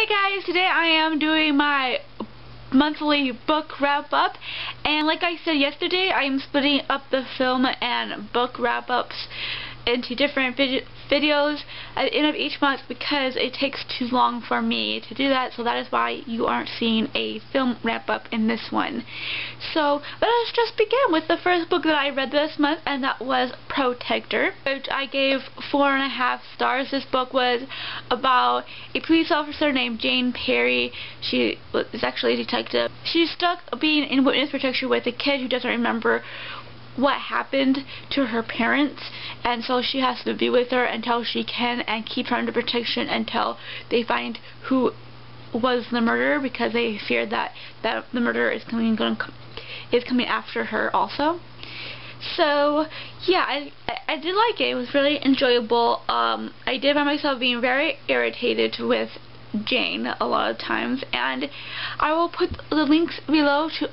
Hey guys, today I am doing my monthly book wrap-up, and like I said yesterday, I am splitting up the film and book wrap-ups into different videos at the end of each month because it takes too long for me to do that, so that is why you aren't seeing a film wrap-up in this one. So let us just begin with the first book that I read this month, and that was Protector, which I gave 4.5 stars. This book was about a police officer named Jane Perry. She is actually a detective. She's stuck being in witness protection with a kid who doesn't remember what happened to her parents, and so she has to be with her until she can and keep her under protection until they find who was the murderer, because they fear that the murderer is coming after her also. So yeah, I did like it. It was really enjoyable. I did find myself being very irritated with Jane a lot of times, and I will put the links below to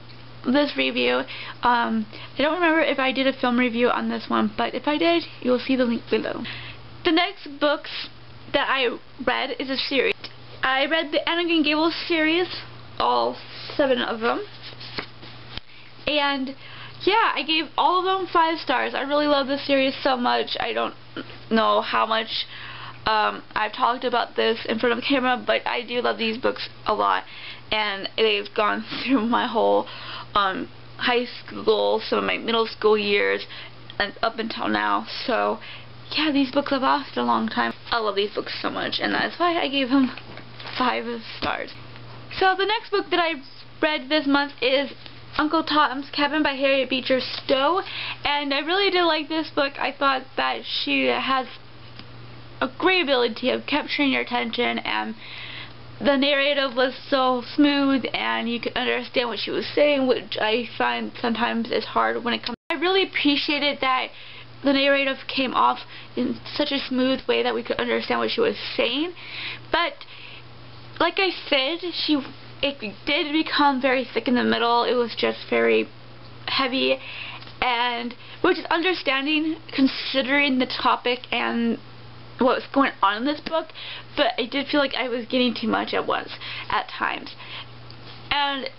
this review. I don't remember if I did a film review on this one, but if I did, you will see the link below. The next books that I read is a series. I read the Anagen Gables series, all 7 of them, and yeah, I gave all of them 5 stars. I really love this series so much. I don't know how much I've talked about this in front of the camera, but I do love these books a lot, and they've gone through my whole high school, some of my middle school years, and up until now. So yeah, these books have lasted a long time. I love these books so much, and that's why I gave them 5 stars. So the next book that I read this month is Uncle Tom's Cabin by Harriet Beecher Stowe, and I really did like this book. I thought that she has a great ability of capturing your attention, and the narrative was so smooth and you could understand what she was saying, which I find sometimes is hard when it comes. I really appreciated that the narrative came off in such a smooth way that we could understand what she was saying. But like I said, it did become very thick in the middle. It was just very heavy, and which is understanding considering the topic and what was going on in this book, but I did feel like I was getting too much at once at times, and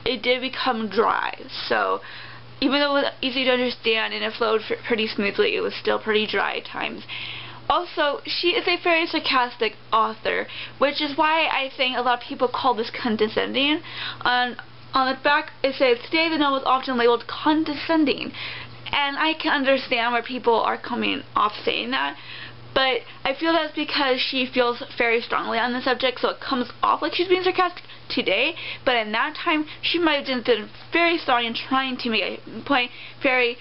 it did become dry. So even though it was easy to understand and it flowed pretty smoothly, it was still pretty dry at times. Also, she is a very sarcastic author, which is why I think a lot of people call this condescending. On the back it says, "Today the novel is often labeled condescending," and I can understand where people are coming off saying that, but I feel that's because she feels very strongly on the subject, so it comes off like she's being sarcastic today, but in that time she might have been very strong in trying to make a point very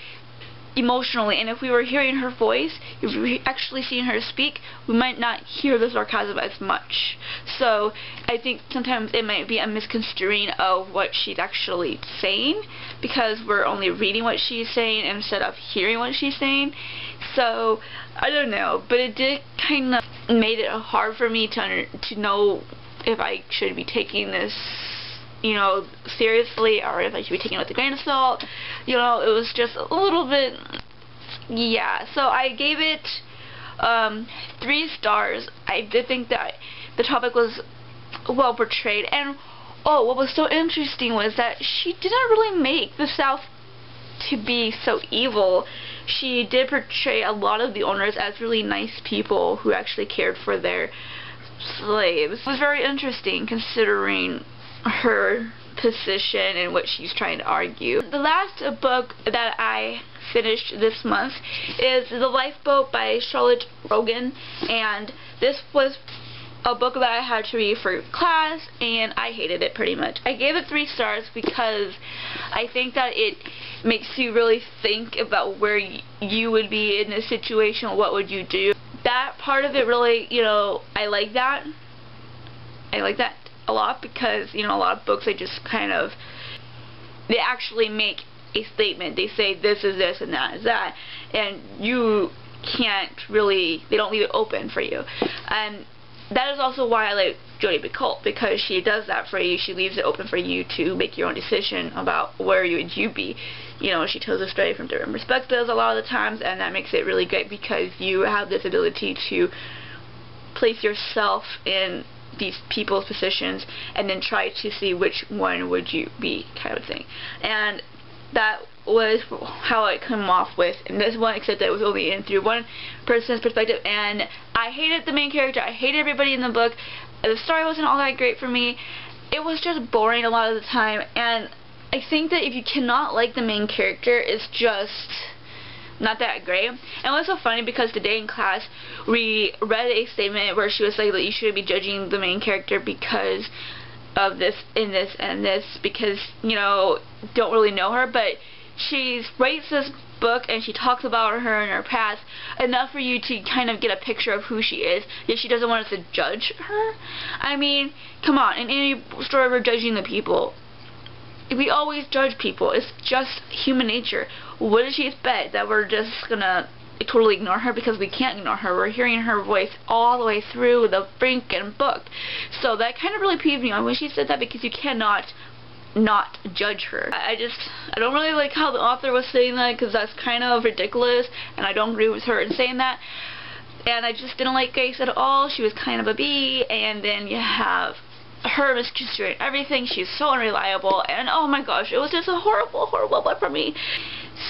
emotionally, and if we were hearing her voice, if we were actually seeing her speak, we might not hear the sarcasm as much. So I think sometimes it might be a misconstruing of what she's actually saying, because we're only reading what she's saying instead of hearing what she's saying. So I don't know, but it did kind of made it hard for me to know if I should be taking this, you know, seriously, or if I should be taking it with a grain of salt. You know, it was just a little bit, yeah. So I gave it 3 stars. I did think that the topic was well portrayed, and oh, what was so interesting was that she didn't really make the South to be so evil. She did portray a lot of the owners as really nice people who actually cared for their slaves. It was very interesting considering her position and what she's trying to argue. The last book that I finished this month is The Lifeboat by Charlotte Rogan, and this was a book that I had to read for class, and I hated it pretty much. I gave it 3 stars because I think that it makes you really think about where you would be in this situation. What would you do? That part of it really, you know, I like that. I like that a lot, because, you know, a lot of books, they just kind of, they actually make a statement. They say this is this and that is that, and you can't really, they don't leave it open for you. And that is also why I like Jodi Picoult, because she does that for you. She leaves it open for you to make your own decision about where would you be. You know, she tells a story from different perspectives a lot of the times, and that makes it really great because you have this ability to place yourself in these people's positions and then try to see which one would you be, kind of thing. And that was how it came off with in this one, except that it was only in through one person's perspective, and I hated the main character. I hated everybody in the book. The story wasn't all that great for me. It was just boring a lot of the time, and I think that if you cannot like the main character, it's just not that great. And it was so funny because today in class we read a statement where she was like that you shouldn't be judging the main character because of this and this and this, because, you know, don't really know her, but she writes this book and she talks about her and her past enough for you to kind of get a picture of who she is, yet she doesn't want us to judge her. I mean, come on, in any story we're judging the people. We always judge people. It's just human nature. What does she expect? That we're just gonna totally ignore her? Because we can't ignore her. We're hearing her voice all the way through the freaking book. So that kind of really peeved me on when she said that, because you cannot not judge her. I don't really like how the author was saying that, because that's kind of ridiculous, and I don't agree with her in saying that. And I just didn't like Grace at all. She was kind of a bee, and then you have her misconstruing everything. She's so unreliable, and oh my gosh, it was just a horrible, horrible book for me.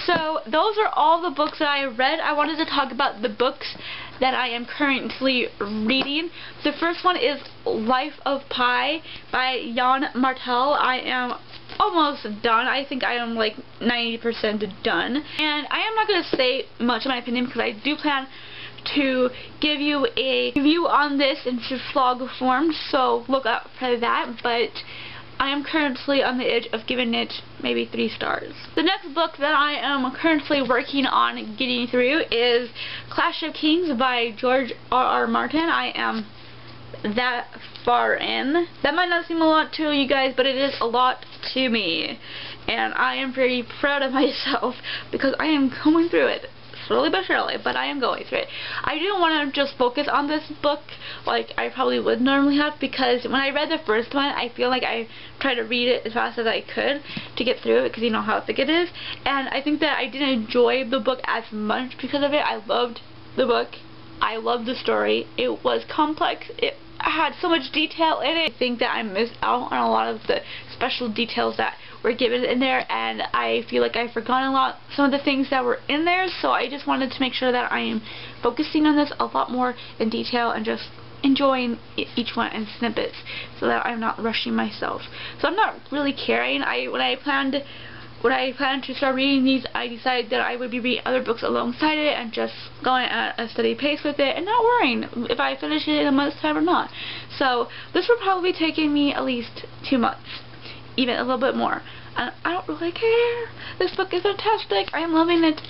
So those are all the books that I read. I wanted to talk about the books that I am currently reading. The first one is Life of Pi by Jan Martel. I am almost done. I think I am like 90% done. And I am not going to say much of my opinion, because I do plan to give you a review on this in vlog form, so look out for that. But I am currently on the edge of giving it maybe 3 stars. The next book that I am currently working on getting through is Clash of Kings by George R.R. Martin. I am that far in. That might not seem a lot to you guys, but it is a lot to me. And I am very proud of myself because I am going through it. Slowly but surely, but I am going through it. I didn't want to just focus on this book like I probably would normally have, because when I read the first one, I feel like I tried to read it as fast as I could to get through it, because you know how thick it is. And I think that I didn't enjoy the book as much because of it. I loved the book. I loved the story. It was complex. It had so much detail in it. I think that I missed out on a lot of the special details that were given in there, and I feel like I've forgotten some of the things that were in there, so I just wanted to make sure that I am focusing on this a lot more in detail and just enjoying each one in snippets, so that I'm not rushing myself. So I'm not really caring. When I planned to start reading these, I decided that I would be reading other books alongside it and just going at a steady pace with it and not worrying if I finish it in a month's time or not. So this will probably be taking me at least 2 months, even a little bit more. And I don't really care. This book is fantastic. I am loving it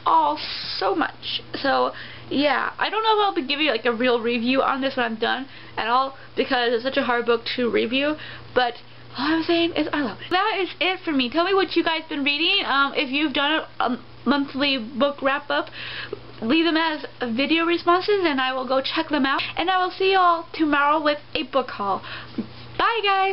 all so much. So yeah, I don't know if I'll be giving you like a real review on this when I'm done at all, because it's such a hard book to review, but all I'm saying is I love it. That is it for me. Tell me what you guys been reading. If you've done a monthly book wrap up, leave them as video responses and I will go check them out. And I will see you all tomorrow with a book haul. Bye guys!